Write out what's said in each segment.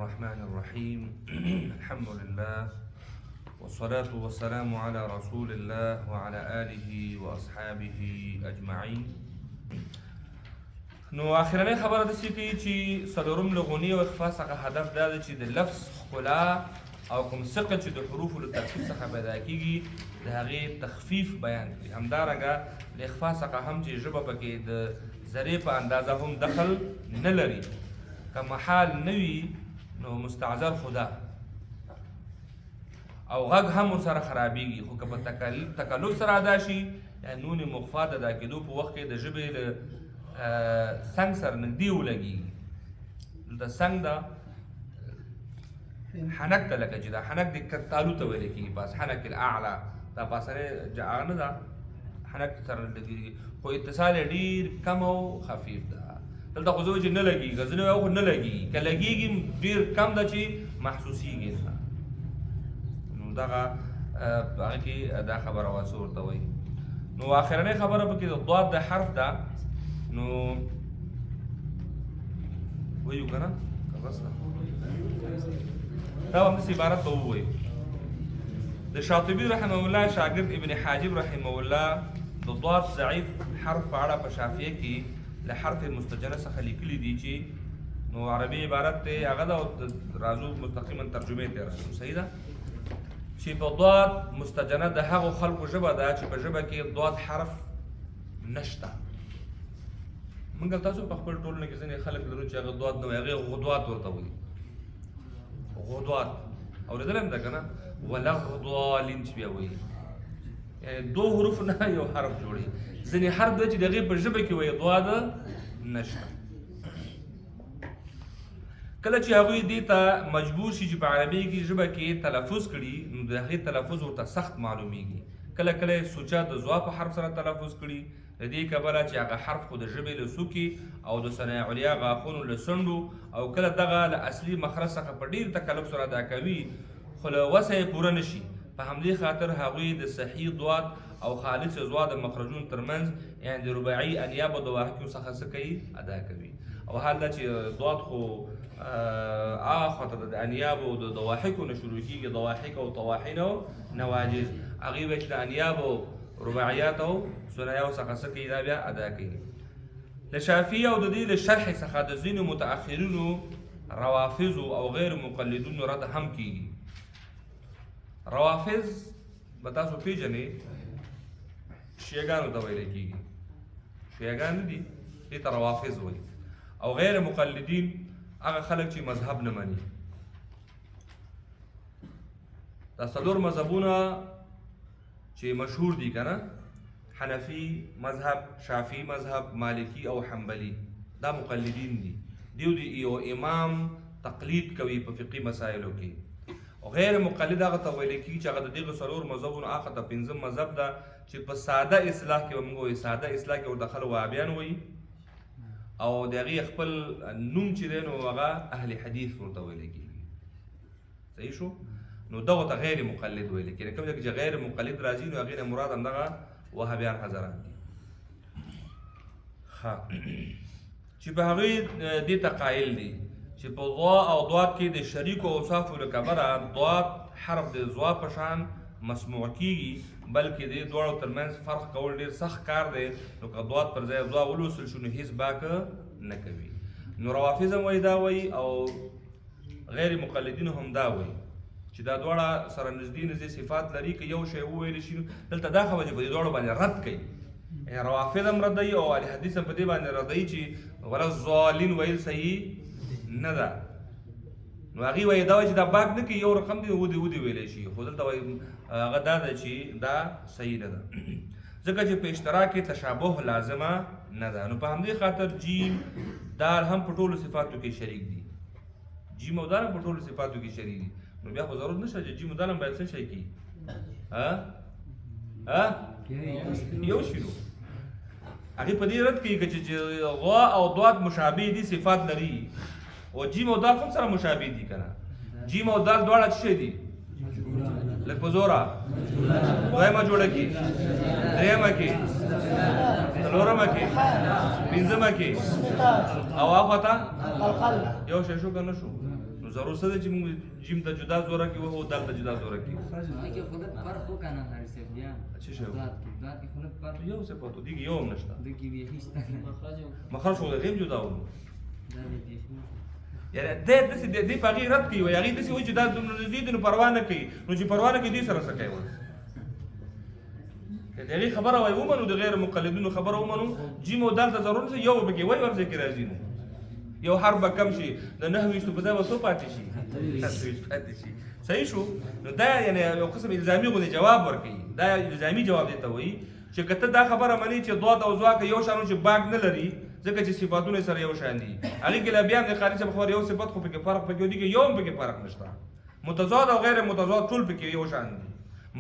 الرحمن الرحيم الحمد لله والصلاة والسلام على رسول الله وعلى آله وأصحابه أجمعين. نو اخرنۍ خبره داسې کوي چې څلورم لغوني او اخفا څخه هدف دا دی چې د لفظ ښکلا او کوم ثقل چې د حروفو له ترکیب څخه پیدا کېږي د هغې تخفیف بیان کړي. همدارنګه د اخفا څخه هم چې ژبه پکې د ذرې په اندازه هم دخل نه لري، که محال نه وي نو مستعذر خو ده او غږ هم ورسره خرابېږي، خو که په تکلف سره ادا شي یا نون مخفا د ادا کېدو په وخت کې د ژبې له څنګ سره نږدې ولګېږي. دلته څنګ ده حنک ته، لکه چې دا حنک د تالو ته ویل کېږي، بس حنک الاعلی دا پاسنۍ هغه نه ده، حنک سره لګېږي، خو اتصال یې ډېر کم او خفیف ده. دلته خو زه وایي چې نه لګېږي، که زه نه وایم خو نه لګېږي، که لګېږي ډېر کم ده چې محسوسېږي نه. نو دغه هغه کې دا خبره واسه ورته وایي. نو آخرنۍ خبره پکې د ضاد د حرف ده. نو وایو که نه دا هم داسې عبارت به ووایو. د شاطبي رحمه الله شاګرد ابن حاجب رحمه الله د ضاد ضعیف حرف په اړه په شافیه کې له حرف مستجنه څخه لیکلي دي چې نو عربي عبارت دی هغه ده، او راځو مستقیما ترجمې ته راځو. صحیح ده چې په ضاد مستجنه د هغو خلکو ژبه ده چې په ژبه کې ضاد حرف نشته. موږ تاسو په خپل ټولنه کې ځینې خلک لرو چې هغه ضاد نه وایي، هغې غدوات ورته وایي. غدوات اورېدلی هم ده که نه؟ ولغضالین چې بیا وایي، دو حروف نه یو حرف جوړوي. ځینې حرف دی چې د هغې په ژبه کې وایي ضاد نشته. کله چې هغوی دې ته مجبور شي چې په عربي کې ژبه کې تلفظ کړي نو د هغې تلفظ ورته سخت معلومیږي. کله کله یې سوچا د ضا په حرف سره تلفظ کړي، د دې کبله چې هغه حرف خو د ژبې له سوکي او د ثناء علیا غاښونو له څنډو او کله دغه له اصلي مخرج څخه په ډېر تکلف سره ادا کوي، خو له وسه یې پوره نه شي. په همدې خاطر هغوی د صحیح ضاد او خالص ضاد د مخرجونو ترمنځ یعنې د رباعي انیابو د واحکو څخه څه کوي؟ ادا کوي. او حال دا چې ضاد خو هغه خواته د انیابو د دواحکو نه شروع کېږي، دواحک او طواحین او نواجز، هغې به چې د انیابو رباعیات او ثنایاو څخه څه کوي؟ دا بیا ادا کوي. د شافعي او د دې د شرح څخه د ځینو متأخرینو روافظو او غیر مقلدونو رد هم کېږي. روافظ به تاسو پېژنئ، شیعګانو ته ویلی کېږي، شیعګان نه دي، دې ته روافظ وایي. او غیر مقلدین هغه خلک چې مذهب نه مني. دا څلور مذهبونه چې مشهور دي که نه، حنفي مذهب، شافعي مذهب، مالکي او حنبلي، دا مقلدین دي. دیو دی یو امام تقلید کوي په فقهي مسایلو کې. او غیر مقلد هغه ته ویل کېږي چې هغه د دغه څلور مذهبونو هغه ته پنځم مذهب ده چې په ساده اصلاح کې به موږ وایو، ساده اصلاح کې ورته خلک وهابیان وایي، او د هغې خپل نوم چې دی نو هغه اهل حدیث ورته ویل کېږي. صحیح شو؟ نو دغو ته غیر مقلد ویل کېږي. کوم ځای کې چې غیر مقلد راځي نو هغې نه مراد همدغه وهابیان حضرات دي. ښه چې په هغوی دې ته قایل دي چې په ضا او ضاد کې د شریکو اوصافو له کبله ضاد حرف د ضا په شان مسموع کېږي، بلکې د دواړو ترمنځ فرق کول ډېر سخت کار دی. نو که ضاد پر ځای ضا ولوستل شو نو هیڅ باک نه کوي. نو روافظ هم وایي دا وایي او غیر مقلدینو هم دا وایي چې دا دواړه سره نږدې نږدې صفات لري. که یو شی وویلی شي دلته دا خبره چې په دې دواړو باندې رد کوي، روافظ هم ردوي او اهل حدیث هم په دې باندې ردوي چې ولضالین ویل صحیح نه ده. نو هغې وایي دا وایي چې دا باک نه کوي، یو رقم دی ودې ویلی شي، خو دلته وایي هغه دا ده چې دا صحیح نه ده ځکه چې په اشتراک کې تشابه لازمه نه ده. نو په همدې خاطر جیم دال هم په ټولو صفاتو کې شریک دي، جیم او دال هم په ټولو صفاتو کې شریک دي. نو بیا خو ضرورت نشته چې جیم او دال هم باید څه شی کړي؟ یو شي نو هغې په دې رد کوي که چې غا او ضاد مشابه دي، صفات لري، او جیم او دال هم سره مشابه دي که نه. جیم او دال دواړه څه شی دي؟ لږ په زوره دویمه جوړه کې، درېیمه کې، څلورمه کې، پنځمه کې او هاخوا ته یو شی شو که نه شو نو ضرور څه ده چې موږ جیم ته جدا زوره کړو او دال ته جدا زوره کړو څه شی یو صفت دی یو هم نشته مخرج خو د غیم جدا و یعنی داسې دې په هغې رد کوي وایي هغې داسې وایي چې دا دومره نږدې دي نو پروا نه کوي نو چې پروا نه کوي دې سره څه کوي که د هغې خبره وایي ومنو د غیر مقلدینو خبره ومنو جیم او دال ته ضرور نشته یو به پکې وایي ورځې کې راځي نو یو حرف به کم شي د 9 ویشتو په ځای به څو پاتې شي صحیح شو نو دا یعنی یو قسم الزامي غوندې جواب ورکوي دا الزامي جواب دی ته وایي چې که ته دا خبره منې چې ضاد او ضا که یو شان چې باګ نه لري ځکه چې صفاتونه سره یو شان دي هغې کې لا بیا هم د قاري صاحب خبر یو صفت خو پکې فرق پکې دي کې یو هم پکې فرق نشته متضاد او غیر متضاد ټول پکې یو شان دي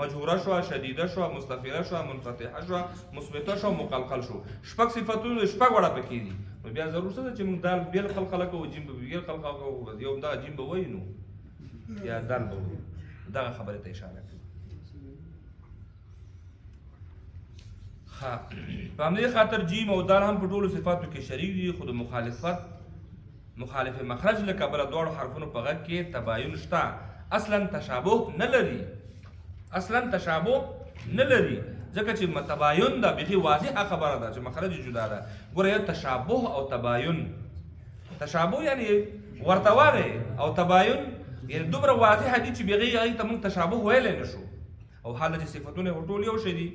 مجهوره شو شدیده شو مستفیره شو منفتحه شو مثبته شو مقلقل شو شپږ صفاتونه شپږ وړه پکې دي نو بیا ضرور څه ده چې موږ دال بیل قلقله کوو جیم به بیل قلقله کوو یو همدغه جیم به وایو نو یا دال به وایو دغه خبرې ته اشاره کوي په همدې خاطر جیم او دال هم په ټولو صفاتو کې شریک دي خو د مخالف مخرج له کبله دواړو حرفونو په غږ کې تباین شته اصلا تشابه نه لري ځکه چې تباین ده بیخي واضحه خبره ده چې مخرج جدا ده ګوره یو تشابه او تباین تشابه یعنی ورته والی او تباین یعنی دومره واضحه دي چې بغیر هغې ته موږ تشابه ویلی نه شو او حاله چې صفتونه یې ټول یو شی دي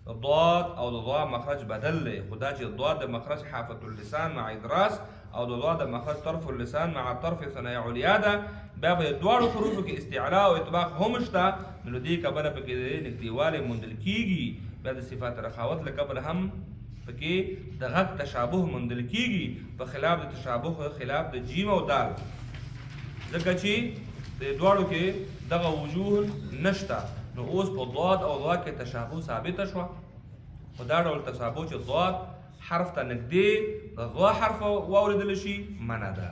ضاد او د ضا مخرج بدل دی خو دا چې ضاد د مخرج حافة اللسان مع ادراس او د ضاد د مخرج طرف اللسان مع طرف ثنایا علیا ده بیا په دواړو حروفو کې استعلا او اطباق هم شته نو دې کبله پکې د نږدېوالی موندل کېږي بیا د صفات رخاوت له کبله هم پکې د غږ تشابه موندل کېږي په خلاف د تشابه خلاف د جیم او دال ځکه چې د دواړو کې دغه وجوه نشته نو اوس په ضاد او ضا کې تشابه ثابته شوه خو دا ډول تشابه چې ضاد حرف ته نږدې د ضا حرف واورېدلی شي منع ده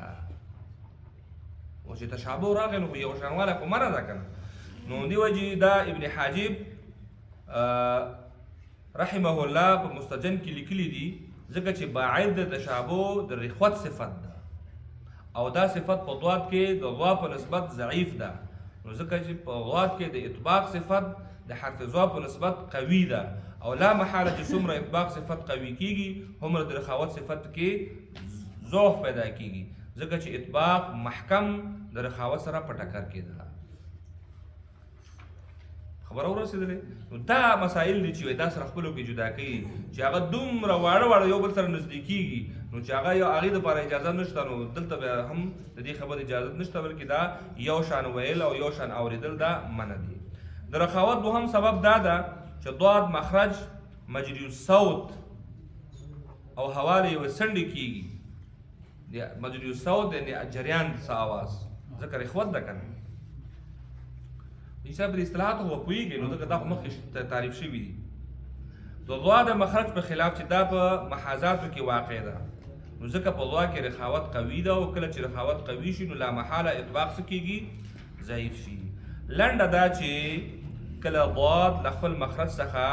او چې تشابه راغی نو یو شانوالی خو منع ده که نه نو دې وجې دا ابن حاجب رحمه الله په مستجن کې لیکلي دي ځکه چې باعث د تشابه د رخوت صفت ده او دا صفت په ضاد کې د ضا په نسبت ضعیف ده نو ځکه چې په ضاد کې د اطباق صفت د حرف ضا په نسبت قوي ده او لا محاله چې څومره اطباق صفت قوي کېږي هومره د رخاوت صفت کې ضعف پیدا کېږي ځکه چې اطباق محکم د رخاوت سره په ټکر کې ده خبره ورسېدلې نو دا مسایل دي چې دا سره خپلو کې جدا کوي چې هغه دومره واړه یو بل سره نږدې کېږي نو چې هغه یو هغې دپاره اجازه نشته نو دلته بیا هم د دې خبرې اجازه نشته بلکې دا یو شان ویل او یو شان اورېدل دا منع دي د رخاوت دوهم سبب دا ده چې ضاد مخرج مجري الصوت او حواله یوه څنډې کېږي مجري الصوت یعنې جریان څه اواز ځکه رخوت ده که نه حساب د اصطلاحاتو خو پوهېږي نو ځکه دا خو مخکې تعریف شوي دي د ضا د مخرج په خلاف چې دا په محاذاتو کې واقع ده نو ځکه په ضا کې رخاوت قوي ده او کله چې رخاوت قوي شي نو لامحاله اطباق څه کېږي ضعیف شي لنډه دا چې کله ضاد له خپل مخرج څخه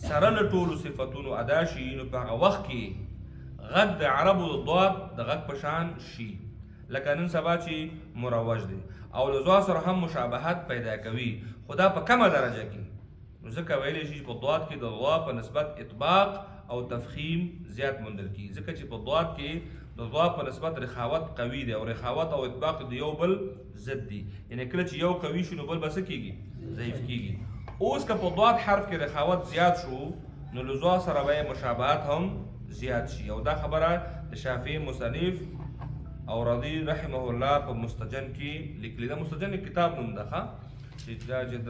سره له ټولو صفتونو ادا شي نو په هغه وخت کې غږ د عربو د ضاد د غږ په شان شي لکه نن سبا چې مروج دی او له ضا سره هم مشابهت پیدا کوي خو دا په کمه درجه کې نو ځکه ویلی شي چې په ضاد کې د ضا په نسبت اطباق او تفخیم زیات موندل کېږي ځکه چې په ضاد کې د ضا په نسبت رخاوت قوي دی او رخاوت او اطباق د یو بل ضد دي یعنې کله چې یو قوي شي نو بل به څه کېږي ضعیف کېږي اوس که په ضاد حرف کې رخاوت زیات شو نو له ضا سره به مشابهت هم زیات شي او دا خبره د شافعي مصنف او رضی رحمه الله په مستجن کې لیکلي ده مستجن کتاب نوم ده چې دا چې د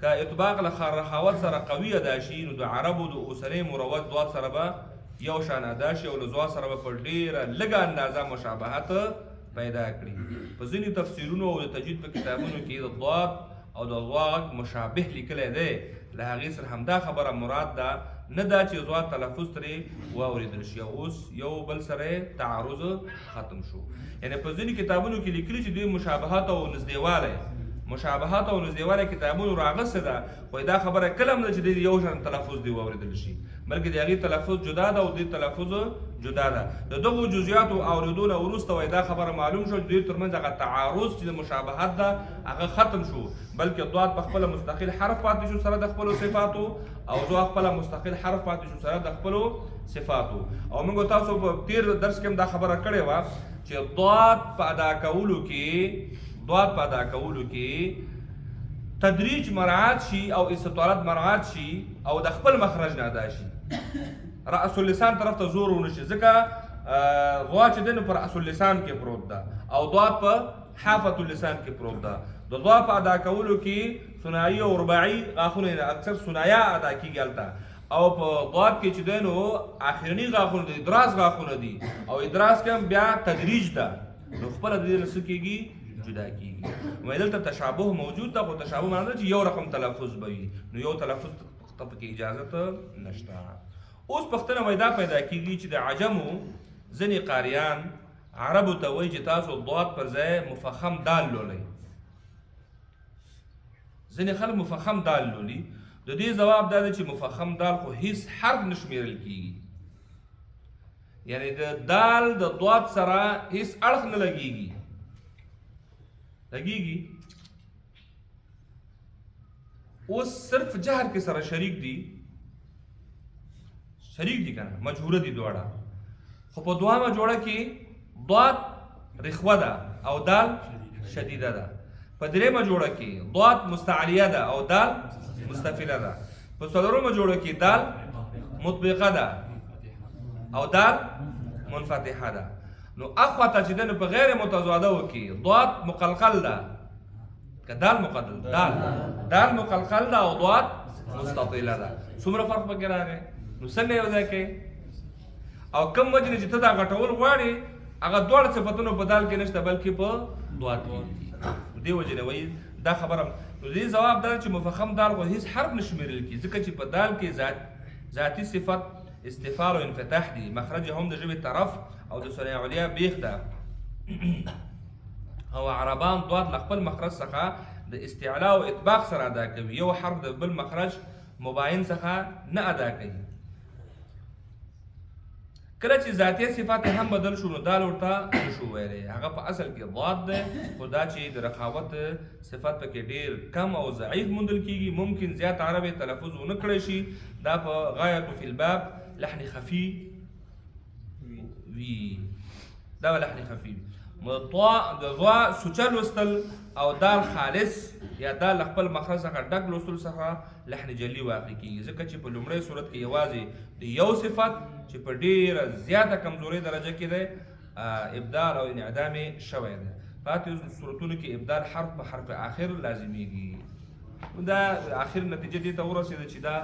که اطباق له رخاوت سره قوي ادا شي نو د عربو د اوسنۍ مروج ضاد سره به یو شان ادا شي او له ضا سره به په ډېره لږه اندازه مشابهت پیدا کړي په ځینې تفسیرونو او د تجوید په کتابونو کې د ضاد او د ضا مشابه لیکلی دی له هغې سره همدا خبره مراد ده نه دا چې ضاد تلفظ ترې واورېدل شي اوس یو بل سره تعارض ختم شو یعنې په ځینې کتابونو کې لیکلي چې دوی مشابهت او نږدېوالی کتابونو راغسته ده خو دا خبره کله هم ده چې د یو شان تلفظ دی واورېدل شي بلکې د هغې تلفظ جدا ده او د تلفظ جدا ده. د دغو جزئیاتو اورېدو نه وروسته وایي دا خبره معلوم شو چې دوی ترمنځ هغه تعارض چې د مشابهت ده هغه ختم شو، بلکې ضاد په خپله مستقل حرف پاتې شو سره د خپلو صفاتو، او ضا خپله مستقل حرف پاتې شو سره د خپلو صفاتو. او موږ تاسو په تیر درس کې هم دا خبره کړې وه چې ضاد په ادا کولو کې تدریج مراعات شي او استطالت مراعات شي او د خپل مخرج نه ادا شي. رأس اللسان طرف ته زور ونشي، ځکه ضا چې دی نو په رأس اللسان کې پروت ده او ضاد په حافة اللسان کې پروت ده. د ضا په ادا کولو کې ثنایي او رباعي غاښونه اکثر ثنایا ادا کېږي هلته، او په ضاد کې چې دی نو آخرني غاښونه دي، ادراس غاښونه دي، او ادراس کې هم بیا تدریج ده، نو خپله د دې نه څه کېږي جدا کېږي. وایي دلته تشابه موجود ده، خو تشابه معنی ده چې یو رقم تلفظ به وي، نو یو تلفظ ته پکې اجازت نشته. اوس پوښتنه وایي دا پیدا کېږي چې د عجمو ځینې قاریان عربو ته وایي چې تاسو ضاد پر ځای مفخم دال لولئ. ځینې خلک مفخم دال لولي. د دې ځواب دا دی چې مفخم دال خو هیڅ حرف نه شمیرل کېږي، یعنی د دال د ضاد سره هیڅ اړخ نه لګېږي. اوس صرف جهر کې سره شریک دي که نه، مجهوره دي دواړه، خو په دوامه جوړه کې ضاد رخوه ده او دال شدیده ده. په درېمه جوړه کې ضاد مستعلیه ده او دال مستفله ده. په څلورمه جوړه کې دال مطبقه ده او دال منفتحه ده. نو اخوته چې ده په غیر متضادو کې ضاد مقلقل ده، که دال مقلقل ده او ضاد مستطیله ده. څومره فرق پکې راغی؟ نو څنګه یو ځای کوي؟ او کوم وجه نه چې ته دا غټول غواړې هغه دواړه صفتونه په دال کې نشته بلکې په ضاد کې دي. دې وجې نه وایي دا خبره. نو دې ځواب دا چې مفخم دال خو هیڅ حرف نه شمیرل کېږي، ځکه چې په دال کې ذاتي صفت استفال او انفتاح دي، مخرج هم د ژبې طرف او د ثنایا علیا بیخ ده. او عربان ضاد له خپل مخرج څخه د استعلا او اطباق سره ادا کوي، یو حرف د بل مخرج مباین څخه نه ادا کوي. کله چې ذاتي صفات هم بدل شو نو دال ورته نشو ویلی، هغه په اصل کې ضاد دی، خو دا چې د رخاوت صفت پکې ډېر کم او ضعیف موندل کېږي، ممکن زیات عربي تلفظ ونه کړی شي. دا په غایة فی الباب لحن خفي وي، دا لحن خفي وي. د ضا سوچه لوستل او دال خالص یا دال خپل مخرج څخه ډک لوستل څخه لحن جلی واقع کېږي، ځکه چې په لومړۍ صورت کې یوازې د یو صفت چې په ډېره زیاته کمزورۍ درجه کې دی ابدال او انعدام شوی دی. پاتې صورتونو کې ابدال حرف په حرف آخر لازمیږي. دا آخر نتیجه دې ته ورسېده چې دا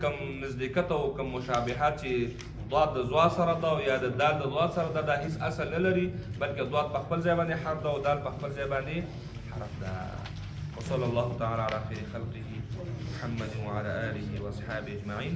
کم نزدېکت او کم مشابهات چې ضاد د ضا سره ده او یا د دال د ضاد سره ده، دا هیڅ اصل نه لري، بلکې ضاد په خپل ځای باندې حرف ده او دال په خپل ځای باندې حرف ده. وصلى الله تعالى على خير خلقه محمد وعلى آله وأصحابه أجمعين.